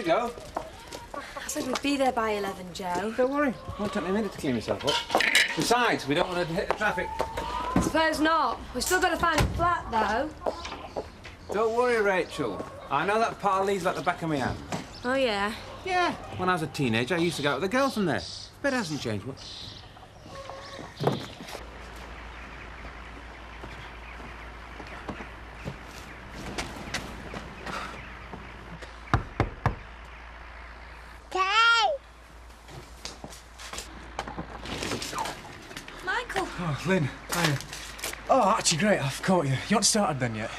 go. I said we'd be there by 11, Joe. Don't worry. It won't take me a minute to clean myself up. Besides, we don't want to hit the traffic. I suppose not. We've still got to find a flat, though. Don't worry, Rachel. I know that part of Lee's like the back of my hand. Oh, yeah? Yeah. When I was a teenager, I used to go out with a girl from there. But it hasn't changed much. Michael! Oh, Lynn, hiya. Oh, actually, great, I've caught you. You aren't started then yet?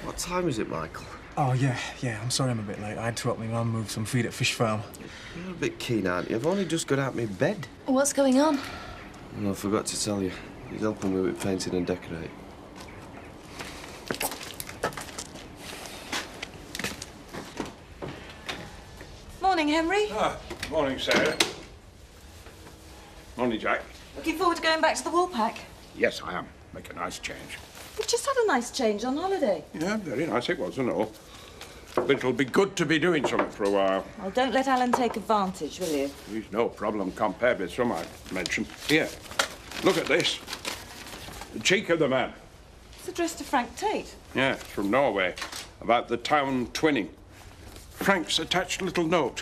What time is it, Michael? Oh, yeah, I'm sorry I'm a bit late. I had to help my mum move some feed at Fish Farm. You're a bit keen, aren't you? I've only just got out of my bed. What's going on? Oh, I forgot to tell you. He's helping me with painting and decorating. Morning, Henry. Morning, Sarah. Morning, Jack. Looking forward to going back to the Woolpack. Yes, I am. Make a nice change. We've just had a nice change on holiday. Yeah, very nice it was, I know. But it'll be good to be doing something for a while. Well, don't let Alan take advantage, will you? He's no problem compared with some I mentioned. Here, look at this. The cheek of the man. It's addressed to Frank Tate. Yeah, it's from Norway, about the town twinning. Frank's attached a little note.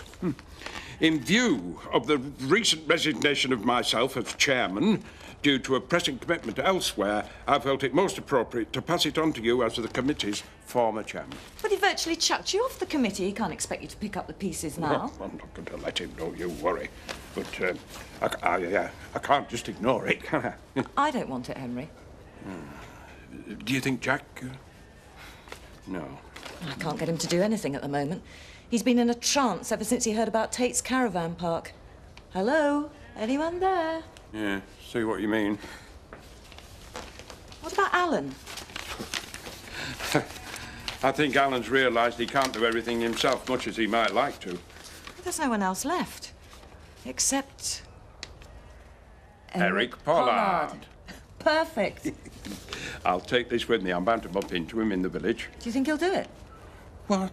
In view of the recent resignation of myself as chairman, due to a pressing commitment elsewhere, I felt it most appropriate to pass it on to you as the committee's former chairman. But he virtually chucked you off the committee. He can't expect you to pick up the pieces now. Well, I'm not going to let him, don't you worry. But I can't just ignore it, can I? I don't want it, Henry. Do you think Jack... No. I can't get him to do anything at the moment. He's been in a trance ever since he heard about Tate's caravan park. Hello? Anyone there? Yeah, see what you mean. What about Alan? I think Alan's realised he can't do everything himself, much as he might like to. There's no one else left. Except... Eric Pollard. Perfect. I'll take this with me. I'm bound to bump into him in the village. Do you think he'll do it? What?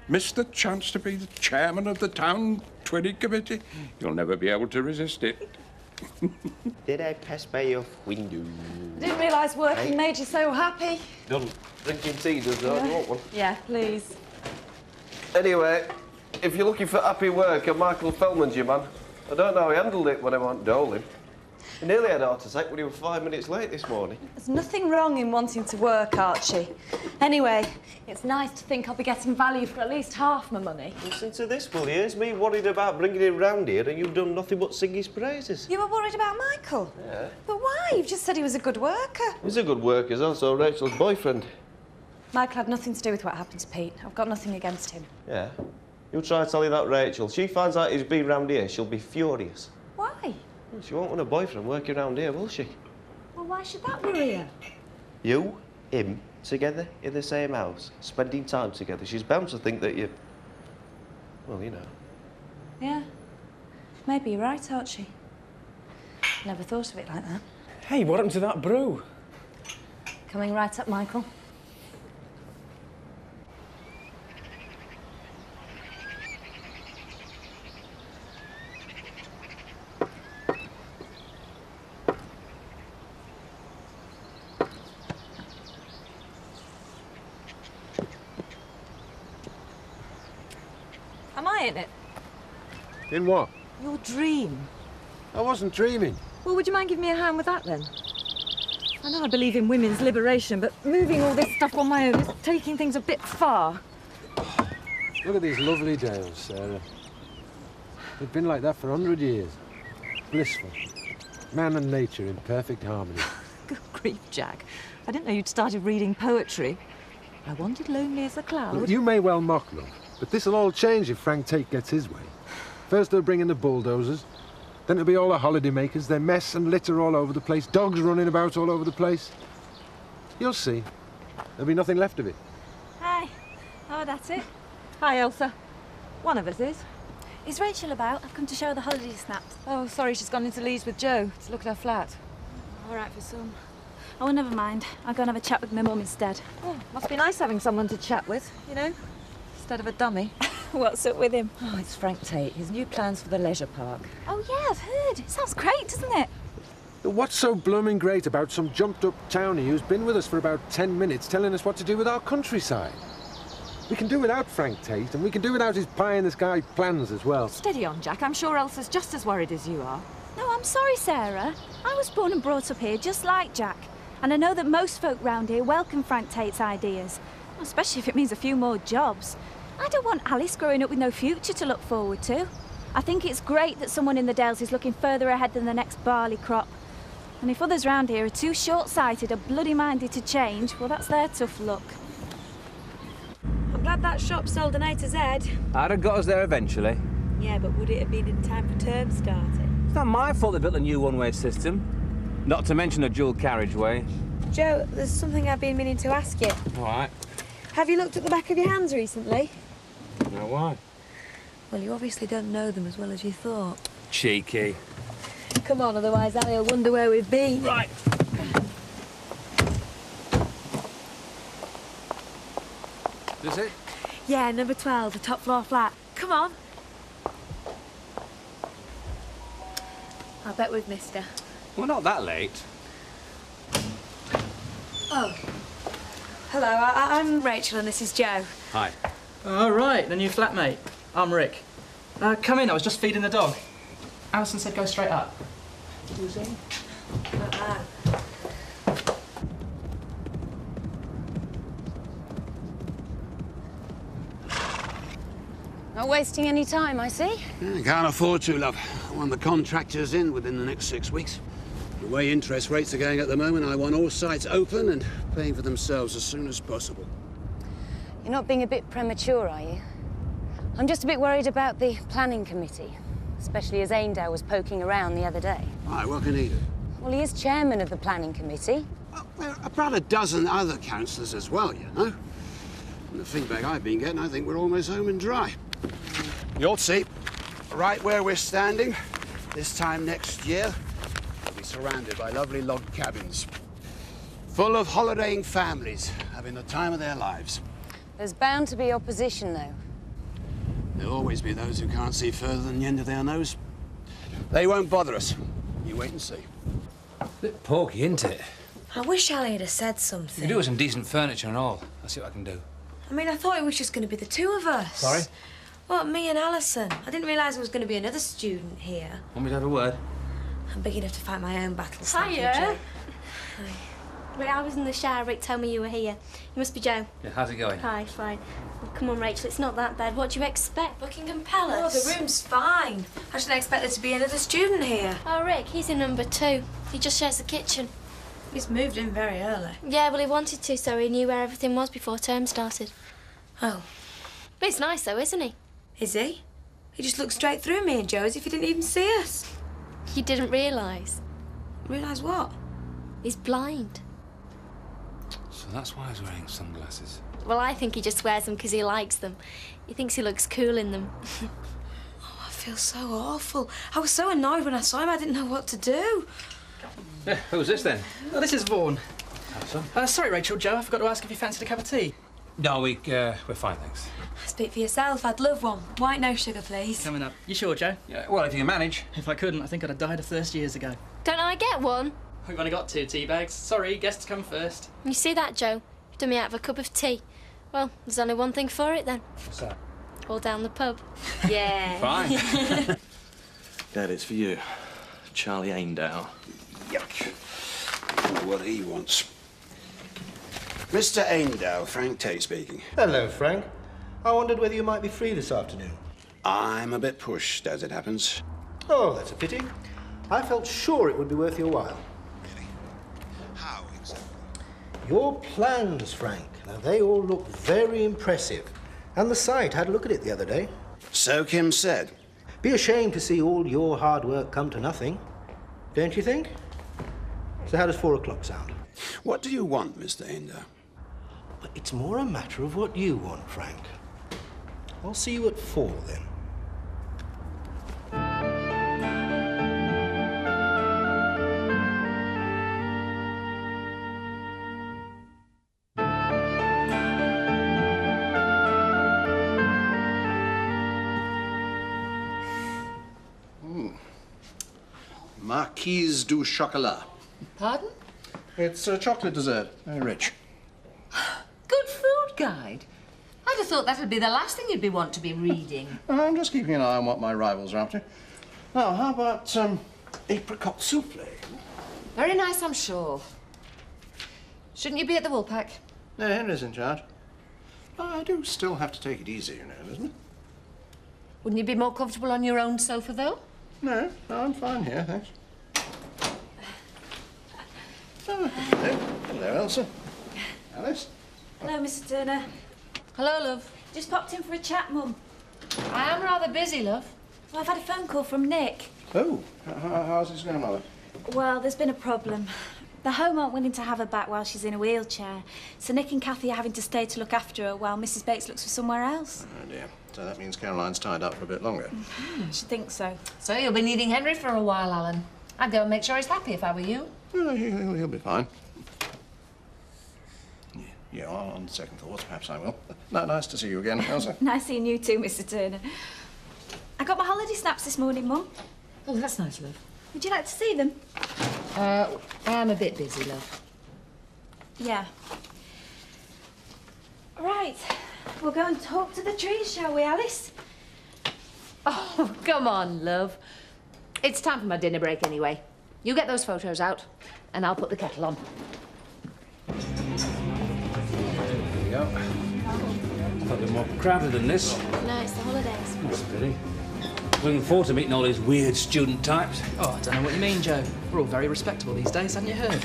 Miss the chance to be the chairman of the town twinning committee? You'll never be able to resist it. Did I pass by your window? I didn't realise working made you so happy. Done. Drinking tea, does that? You want one? Yeah, please. Anyway, if you're looking for happy work, and Michael Feldman's your man. I don't know how he handled it when I went doling. He nearly had a heart attack when he was 5 minutes late this morning. There's nothing wrong in wanting to work, Archie. Anyway, it's nice to think I'll be getting value for at least half my money. Listen to this, will you? It's me worried about bringing him round here, and you've done nothing but sing his praises. You were worried about Michael? Yeah. But why? You've just said he was a good worker. He's a good worker, he's also Rachel's boyfriend. Michael had nothing to do with what happened to Pete. I've got nothing against him. Yeah. You try to tell you that, Rachel. She finds out he's been round here, she'll be furious. Why? Well, she won't want a boyfriend working around here, will she? Well, why should that worry her? You, him, together in the same house, spending time together. She's bound to think that you... Well, you know. Yeah. Maybe you're right, Archie. Never thought of it like that. Hey, what happened to that brew? Coming right up, Michael. Am I in it? In what? Your dream. I wasn't dreaming. Well, would you mind giving me a hand with that, then? I know I believe in women's liberation, but moving all this stuff on my own is taking things a bit far. Look at these lovely dales, Sarah. They've been like that for 100 years. Blissful. Man and nature in perfect harmony. Good grief, Jack. I didn't know you'd started reading poetry. I wanted lonely as a cloud. Look, you may well mock, love, but this'll all change if Frank Tate gets his way. First they'll bring in the bulldozers, then it'll be all the holidaymakers, their mess and litter all over the place, dogs running about all over the place. You'll see. There'll be nothing left of it. Hi. Oh, that's it. Hi, Elsa. One of us is. Is Rachel about? I've come to show her the holiday snaps. Oh, sorry, she's gone into Leeds with Joe to look at her flat. All right for some. Oh, never mind. I'll go and have a chat with my mum instead. Oh, must be nice having someone to chat with, you know, instead of a dummy. What's up with him? Oh, it's Frank Tate. His new plans for the leisure park. Oh, yeah, I've heard. It sounds great, doesn't it? What's so blooming great about some jumped-up townie who's been with us for about 10 minutes telling us what to do with our countryside? We can do without Frank Tate, and we can do without his pie-in-the-sky plans as well. Steady on, Jack. I'm sure Elsa's just as worried as you are. No, I'm sorry, Sarah. I was born and brought up here just like Jack. And I know that most folk round here welcome Frank Tate's ideas, especially if it means a few more jobs. I don't want Alice growing up with no future to look forward to. I think it's great that someone in the Dales is looking further ahead than the next barley crop. And if others round here are too short-sighted or bloody-minded to change, well, that's their tough luck. I'm glad that shop sold an A to Z. I'd have got us there eventually. Yeah, but would it have been in time for term starting? It's not my fault they built a new one-way system. Not to mention a dual carriageway. Joe, there's something I've been meaning to ask you. All right. Have you looked at the back of your hands recently? Now, why? Well, you obviously don't know them as well as you thought. Cheeky. Come on, otherwise Ali will wonder where we've been. Right. Is it? Yeah, number 12, the top floor flat. Come on. I bet we've missed her. Well, not that late. Oh. Hello, I'm Rachel and this is Joe. Hi. All right, the new flatmate. I'm Rick. Come in, I was just feeding the dog. Alison said go straight up. Who's in? Not wasting any time, I see. Yeah, can't afford to, love. I want the contractors in within the next 6 weeks. The way interest rates are going at the moment, I want all sites open and paying for themselves as soon as possible. You're not being a bit premature, are you? I'm just a bit worried about the planning committee, especially as Emmerdale was poking around the other day. Why, what can he do? Well, he is chairman of the planning committee. Well, there are about a dozen other councillors as well, you know. From the feedback I've been getting, I think we're almost home and dry. You'll see, right where we're standing, this time next year, we'll be surrounded by lovely log cabins, full of holidaying families having the time of their lives. There's bound to be opposition, though. There'll always be those who can't see further than the end of their nose. They won't bother us. You wait and see. Bit porky, isn't it? I wish Ali had said You something. can do with some decent furniture and all. I'll see what I can do. I mean, I thought it was just going to be the two of us. Sorry? Well, me and Alison. I didn't realise there was going to be another student here. Want me to have a word? I'm big enough to fight my own battles. thank you, Hiya. Joe. Wait, I was in the shower. Rick told me you were here. You must be Joe. Yeah, how's it going? Hi, fine. Well, come on, Rachel, it's not that bad. What do you expect? Buckingham Oh, Palace? the room's fine. I shouldn't expect there to be another student here. Oh, Rick, he's in number 2. He just shares the kitchen. He's moved in very early. Yeah, well, he wanted to, so he knew where everything was before term started. Oh. But he's nice, though, isn't he? Is he? He just looked straight through me and Joe as if he didn't even see us. You didn't realise. Realise what? He's blind. So that's why I was wearing sunglasses. Well, I think he just wears them because he likes them. He thinks he looks cool in them. Oh, I feel so awful. I was so annoyed when I saw him, I didn't know what to do. Yeah, who's this then? Oh, this is Vaughan. Have some? Sorry, Rachel, Joe, I forgot to ask if you fancied a cup of tea. No, we're fine, thanks. Speak for yourself, I'd love one. White, no sugar, please. Coming up. You sure, Joe? Yeah, well, if you can manage. If I couldn't, I think I'd have died of thirst years ago. Don't I get one? We've only got 2 tea bags. Sorry, guests come first. You see that, Joe? You've done me out of a cup of tea. Well, there's only one thing for it, then. What's that? All down the pub. Yeah. Fine. Dad, it's for you. Charlie Emmerdale. Yuck. I know what he wants. Mr. Emmerdale, Frank Tate speaking. Hello, Frank. I wondered whether you might be free this afternoon. I'm a bit pushed, as it happens. Oh, that's a pity. I felt sure it would be worth your while. Really? How exactly? Your plans, Frank. Now, they all look very impressive. And the site had a look at it the other day. So Kim said. Be ashamed to see all your hard work come to nothing. Don't you think? So how does 4 o'clock sound? What do you want, Mr. Emmerdale? Well, it's more a matter of what you want, Frank. I'll see you at 4, then. Marquise du Chocolat. Pardon? It's a chocolate dessert, very rich. Good food guide. I'd have thought that'd be the last thing you'd be want to be reading. I'm just keeping an eye on what my rivals are up to. Now, how about apricot souffle? Very nice, I'm sure. Shouldn't you be at the Woolpack? No, Henry's in charge. I do still have to take it easy, you know, Elizabeth. Wouldn't you be more comfortable on your own sofa, though? No, I'm fine here, thanks. Oh, hello, Elsa. Alice? Hello, Mr. Turner. Hello, love. Just popped in for a chat, Mum. I am rather busy, love. Well, I've had a phone call from Nick. Oh, how's his grandmother? Well, there's been a problem. The home aren't willing to have her back while she's in a wheelchair, so Nick and Kathy are having to stay to look after her while Mrs. Bates looks for somewhere else. Oh, dear. So that means Caroline's tied up for a bit longer. I should think so. So you'll be needing Henry for a while, Alan. I'd go and make sure he's happy if I were you. Well, he'll be fine. Yeah, on second thoughts, perhaps I will. Nice to see you again, Elsa. Nice seeing you too, Mr. Turner. I got my holiday snaps this morning, Mum. Oh, that's nice, love. Would you like to see them? I am a bit busy, love. Yeah. Right. We'll go and talk to the trees, shall we, Alice? Oh, come on, love. It's time for my dinner break anyway. You get those photos out, and I'll put the kettle on. There you go. I thought they were more crowded than this. No, it's the holidays. That's a pity. Looking forward to meeting all these weird student types. Oh, I don't know what you mean, Joe. We're all very respectable these days, haven't you heard?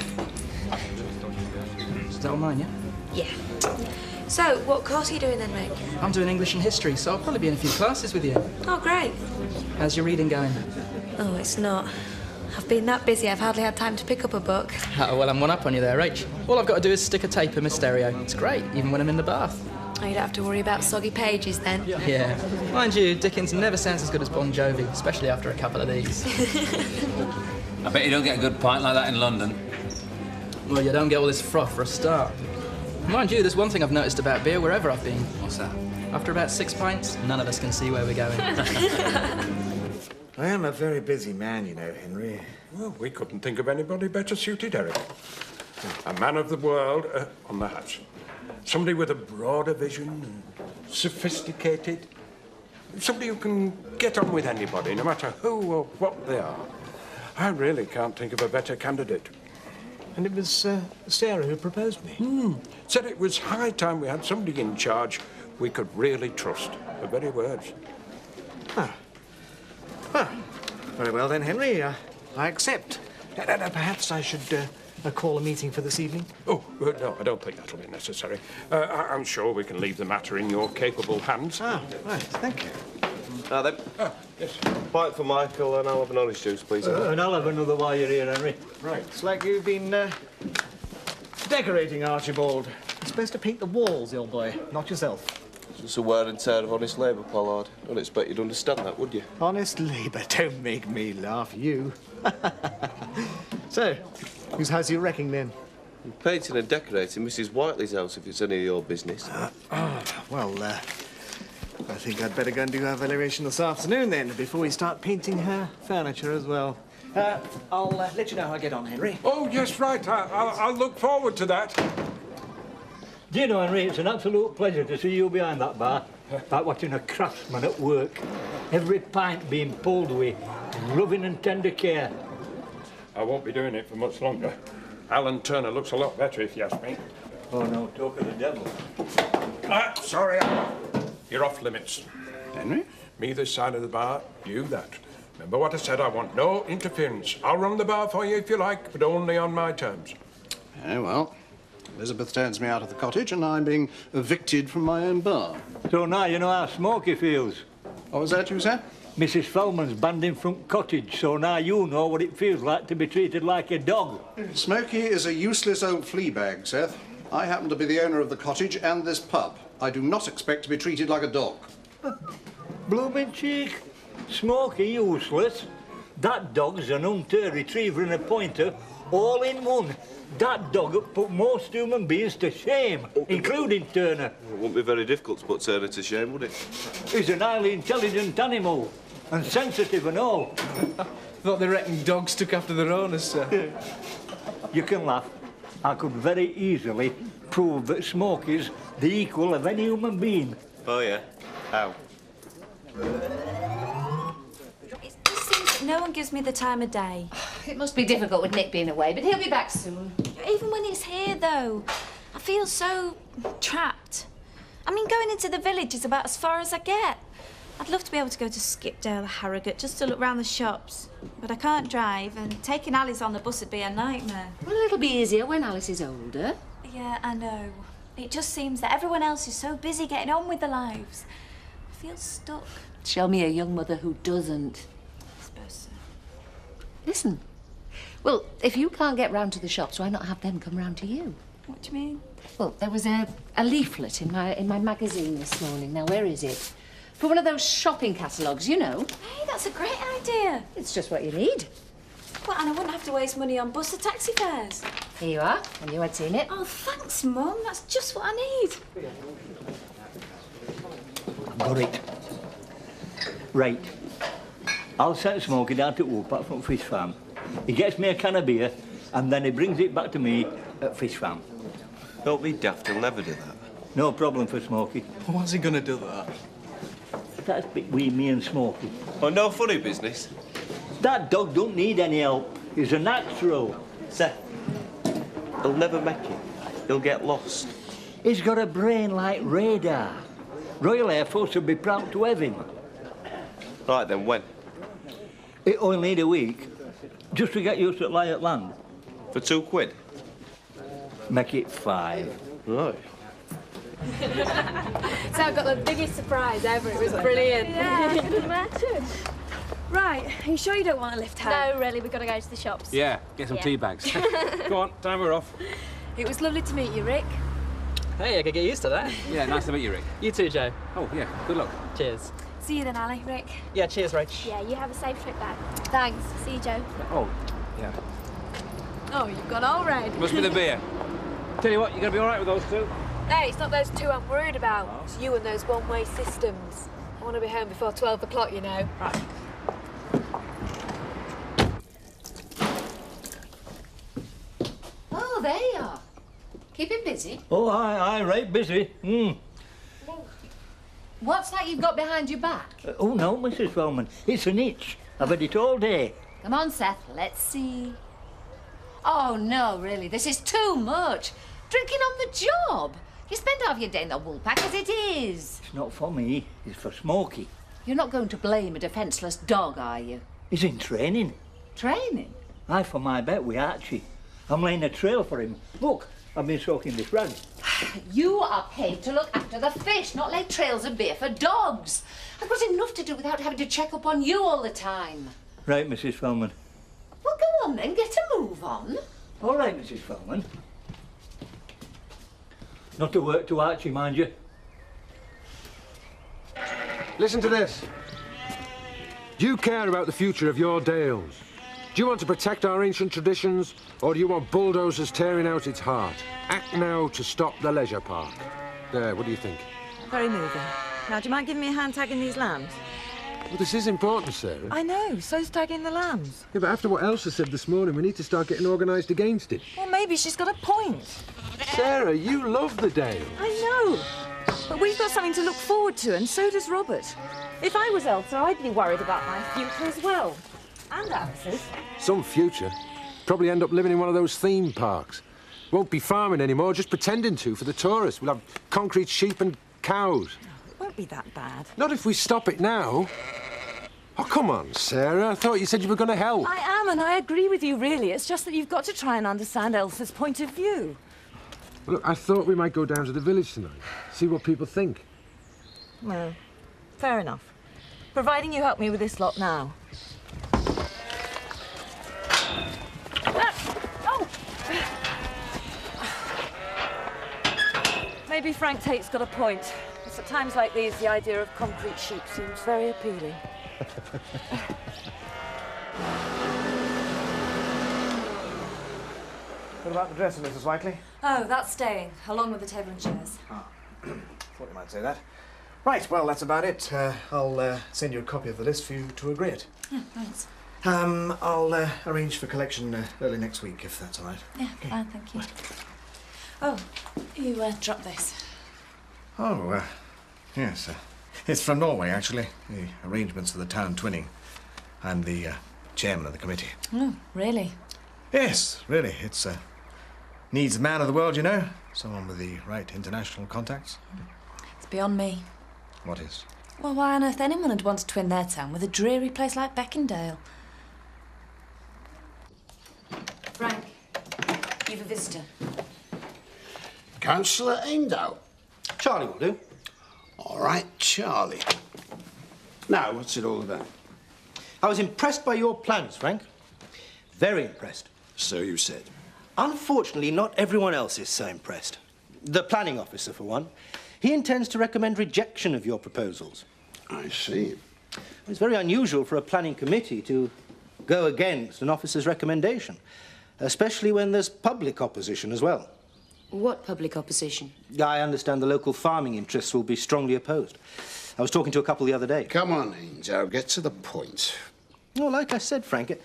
Is that all mine, yeah? Yeah. So, what course are you doing then, Rick? I'm doing English and history, so I'll probably be in a few classes with you. Oh, great. How's your reading going? Oh, it's not. I've been that busy, I've hardly had time to pick up a book. Oh, well, I'm one up on you there, Rach. All I've got to do is stick a tape in my stereo. It's great, even when I'm in the bath. Oh, you don't have to worry about soggy pages then. Yeah. Mind you, Dickens never sounds as good as Bon Jovi, especially after a couple of these. I bet you don't get a good pint like that in London. Well, you don't get all this froth for a start. Mind you, there's one thing I've noticed about beer wherever I've been. What's that? After about 6 pints, none of us can see where we're going. I am a very busy man, you know, Henry. Well, we couldn't think of anybody better suited, Eric. A man of the world on the house. Somebody with a broader vision and sophisticated. Somebody who can get on with anybody, no matter who or what they are. I really can't think of a better candidate. And it was Sarah who proposed me. Said it was high time we had somebody in charge we could really trust. The very words. Ah. Ah. Very well then, Henry. I accept. Perhaps I should call a meeting for this evening. Oh, no, I don't think that'll be necessary. I'm sure we can leave the matter in your capable hands. Ah, right, thank you. Now then. Yes. Pint for Michael, and I'll have an orange juice, please. And I'll have another while you're here, Henry. Right. It's like you've been decorating, Archibald. You're supposed to paint the walls, old boy, not yourself. It's just a wear and tear of honest labour, Pollard. Don't expect you'd understand that, would you? Honest labour, don't make me laugh, you. So, whose house are you wrecking then? I'm painting and decorating Mrs. Whiteley's house, if it's any of your business. Well, I think I'd better go and do our valuation this afternoon then, before we start painting her furniture as well. I'll let you know how I get on, Henry. Oh, yes, right. I'll look forward to that. Do you know, Henry, it's an absolute pleasure to see you behind that bar, like watching a craftsman at work. Every pint being pulled with loving and tender care. I won't be doing it for much longer. Alan Turner looks a lot better, if you ask me. Oh, no, talk of the devil. Sorry, Alan. You're off limits. Henry? Me this side of the bar, you that. Remember what I said, I want no interference. I'll run the bar for you if you like, but only on my terms. Very well. Elizabeth turns me out of the cottage and I'm being evicted from my own bar. So now you know how Smokey feels. What was that you said? Mrs. Fellman's banned him from cottage, so now you know what it feels like to be treated like a dog. Smokey is a useless old flea bag, Seth. I happen to be the owner of the cottage and this pub. I do not expect to be treated like a dog. Blooming cheek. Smokey useless. That dog's an unter retriever and a pointer, all in one. That dog would put most human beings to shame, including Turner. It wouldn't be very difficult to put Turner to shame, would it? He's an highly intelligent animal, and sensitive and all. Thought they reckoned dogs took after their owners, sir. You can laugh. I could very easily prove that Smokey's the equal of any human being. Oh, yeah? How? It just seems that no one gives me the time of day. It must be difficult with Nick being away, but he'll be back soon. Even when he's here, though, I feel so trapped. I mean, going into the village is about as far as I get. I'd love to be able to go to Skipdale or Harrogate just to look round the shops. But I can't drive, and taking Alice on the bus would be a nightmare. Well, it'll be easier when Alice is older. Yeah, I know. It just seems that everyone else is so busy getting on with their lives. I feel stuck. Show me a young mother who doesn't. I suppose so. Listen, well, if you can't get round to the shops, why not have them come round to you? What do you mean? Well, there was a leaflet in my magazine this morning. Now, where is it? For one of those shopping catalogues, you know. Hey, that's a great idea. It's just what you need. Well, and I wouldn't have to waste money on bus or taxi fares. Here you are. I knew I'd seen it. Oh, thanks, Mum. That's just what I need. Got it. Right. I'll send Smokey down to Woolpack from Fish Farm. He gets me a can of beer, and then he brings it back to me at Fish Farm. Don't be daft, he'll never do that. No problem for Smokey. Why's he gonna do that? That's between me and Smokey. Oh, no funny business? That dog don't need any help. He's a natural. Seth, he'll never make it. He'll get lost. He's got a brain like radar. Royal Air Force would be proud to have him. Right then, when? It'll only need a week, just to get used to lie at land. For £2? Make it 5. Right. So I got the biggest surprise ever. It was brilliant. Yeah, I can imagine. Right, are you sure you don't want to lift home? No, really, we've got to go to the shops. Yeah, get some tea bags. Go on, time we're off. It was lovely to meet you, Rick. Hey, I could get used to that. Yeah, nice to meet you, Rick. You too, Joe. Oh, yeah, good luck. Cheers. See you then, Ali, Rick. Yeah, cheers, Rach. Yeah, you have a safe trip back. Thanks. See you, Joe. Oh, yeah. Oh, you've gone all red. Must be the beer. Tell you what, you're going to be all right with those two? Hey, it's not those two I'm worried about. It's you and those one-way systems. I want to be home before 12 o'clock, you know. Right. Oh, there you are. Keep him busy. Oh, aye, right, busy. What's that you've got behind your back? Oh, no, Mrs. Wellman. It's an itch. I've had it all day. Come on, Seth, let's see. Oh, no, really, this is too much. Drinking on the job. You spend half your day in the Woolpack as it is. It's not for me. It's for Smokey. You're not going to blame a defenceless dog, are you? He's in training. Training? I for my bet with Archie. I'm laying a trail for him. Look, I've been soaking this rag. You are paid to look after the fish, not lay trails of beer for dogs. I've got enough to do without having to check up on you all the time. Right, Mrs. Fellman. Well, go on then, get a move on. All right, Mrs. Fellman. Not to work to Archie, mind you. Listen to this. Do you care about the future of your Dales? Do you want to protect our ancient traditions, or do you want bulldozers tearing out its heart? Act now to stop the leisure park. There, what do you think? Very moving. Now, do you mind giving me a hand tagging these lambs? Well, this is important, Sarah. I know, so's tagging the lambs. Yeah, but after what Elsa said this morning, we need to start getting organised against it. Well, maybe she's got a point. Sarah, you love the Dales. I know. But we've got something to look forward to, and so does Robert. If I was Elsa, I'd be worried about my future as well. And Alice's. Some future. Probably end up living in one of those theme parks. Won't be farming anymore, just pretending to for the tourists. We'll have concrete sheep and cows. It won't be that bad. Not if we stop it now. Oh, come on, Sarah. I thought you said you were going to help. I am, and I agree with you, really. It's just that you've got to try and understand Elsa's point of view. Well, look, I thought we might go down to the village tonight, see what people think. Well, fair enough. Providing you help me with this lot now. Oh! Maybe Frank Tate's got a point. It's at times like these the idea of concrete sheep seems very appealing. What about the dresser, Mrs. Whiteley? Oh, that's staying, along with the table and chairs. Ah, thought you might say that. Right, well, that's about it. I'll send you a copy of the list for you to agree it. Yeah, thanks. I'll arrange for collection early next week, if that's all right. Yeah, fine, thank you. Oh, you drop this. Oh, yes. It's from Norway, actually. The arrangements for the town twinning. I'm the chairman of the committee. Oh, really? Yes, really. It's needs a man of the world, you know. Someone with the right international contacts. It's beyond me. What is? Well, why on earth anyone would want to twin their town with a dreary place like Beckendale? Frank, you've a visitor. Councillor Emmerdale. Charlie will do. All right, Charlie. Now, what's it all about? I was impressed by your plans, Frank. Very impressed. So you said. Unfortunately, not everyone else is so impressed. The planning officer, for one. He intends to recommend rejection of your proposals. I see. It's very unusual for a planning committee to go against an officer's recommendation, especially when there's public opposition as well. What public opposition? I understand the local farming interests will be strongly opposed. I was talking to a couple the other day. Come on, Angel, get to the point. Well, like I said, Frank, it'd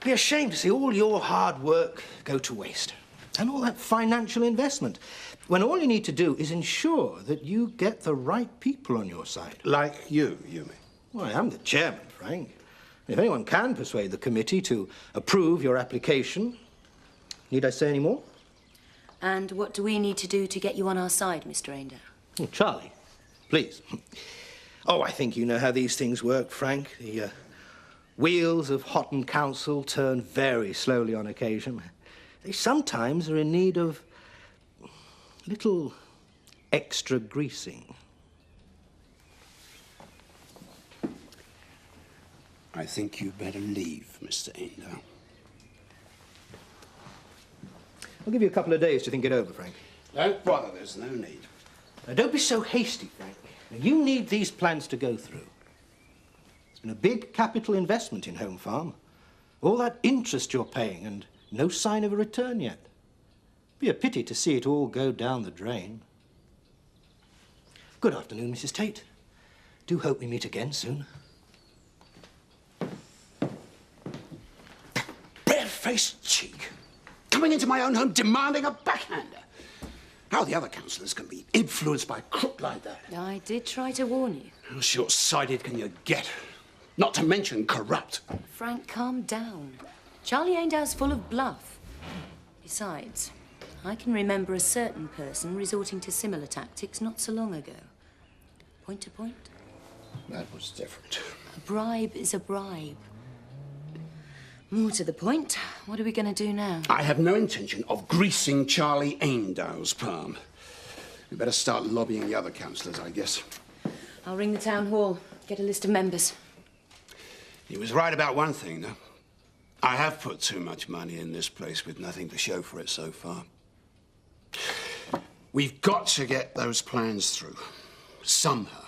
be a shame to see all your hard work go to waste. And all that financial investment, when all you need to do is ensure that you get the right people on your side. Like you mean? Well, I am the chairman, Frank. If anyone can persuade the committee to approve your application, need I say any more? And what do we need to do to get you on our side, Mr. Emmerdale? Oh, Charlie, please. Oh, I think you know how these things work, Frank. The wheels of Hotton Council turn very slowly on occasion. They sometimes are in need of a little extra greasing. I think you better leave, Mr. Emmerdale. I'll give you a couple of days to think it over, Frank. Don't bother, there's no need. Now, don't be so hasty, Frank. Now, you need these plans to go through. It's been a big capital investment in Home Farm. All that interest you're paying and no sign of a return yet. Be a pity to see it all go down the drain. Good afternoon, Mrs. Tate. Do hope we meet again soon. Barefaced cheek. Coming into my own home demanding a backhander. How the other councillors can be influenced by a crook like that. I did try to warn you. How short-sighted can you get? Not to mention corrupt. Frank, calm down. Charlie Emmerdale's full of bluff. Besides, I can remember a certain person resorting to similar tactics not so long ago. Point to point. That was different. A bribe is a bribe. More to the point, what are we going to do now? I have no intention of greasing Charlie Emmerdale's palm. We better start lobbying the other councillors, I guess. I'll ring the town hall, get a list of members. He was right about one thing, though. I have put too much money in this place with nothing to show for it so far. We've got to get those plans through. Somehow.